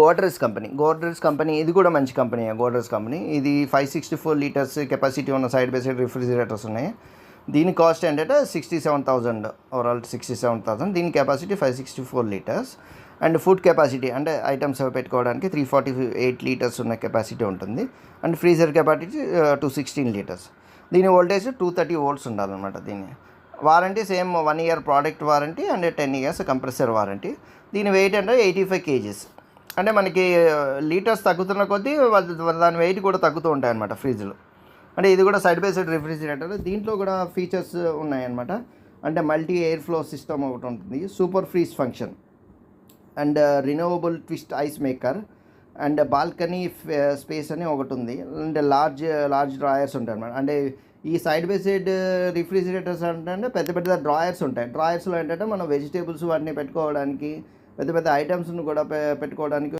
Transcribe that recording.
Godrej company ఇది కూడా మంచి కంపెనీ. గోడ్రేజ్ కంపెనీ ఇది 564 లీటర్స్ కెపాసిటీ ఉన్న సైడ్ బై సైడ్ రిఫ్రిజిరేటర్స్ ఉన్నాయి. దీని కాస్ట్ ఏంటంటే 67,000, ఓవరాల్ 67,000. దీని capacity 564 litres and food capacity అంటే ఐటమ్స్ పెట్టుకోవడానికి 348 లీటర్స్ ఉన్న కెపాసిటీ ఉంటుంది. And freezer capacity 216 litres. దీని వోల్టేజ్ 230 volts ఉండాలన్నమాట. దీని warranty same 1 year product warranty and 10 years compressor warranty. దీని వెయిట్ అంటే 85 kgs. అంటే మనకి లీటర్స్ తగ్గుతున్న కొద్దీ దాని వెయిట్ కూడా తగ్గుతూ ఉంటాయి అన్నమాట ఫ్రిడ్జ్లో. అంటే ఇది కూడా సైడ్ బై సైడ్ రిఫ్రిజిరేటర్. దీంట్లో కూడా ఫీచర్స్ ఉన్నాయన్నమాట. అంటే మల్టీ ఎయిర్ ఫ్లో సిస్టమ్ ఒకటి ఉంటుంది, super freeze function and renewable twist ice maker and balcony space అని ఒకటి ఉంది. అండ్ లార్జ్ డ్రాయర్స్ ఉంటాయి అన్నమాట. అంటే ఈ సైడ్ బై సైడ్ రిఫ్రిజిరేటర్స్ అంటే పెద్ద పెద్ద డ్రాయర్స్ ఉంటాయి. డ్రాయర్స్లో ఏంటంటే మనం వెజిటేబుల్స్ వాటిని పెట్టుకోవడానికి, పెద్ద పెద్ద ఐటమ్స్ను కూడా పెట్టుకోవడానికి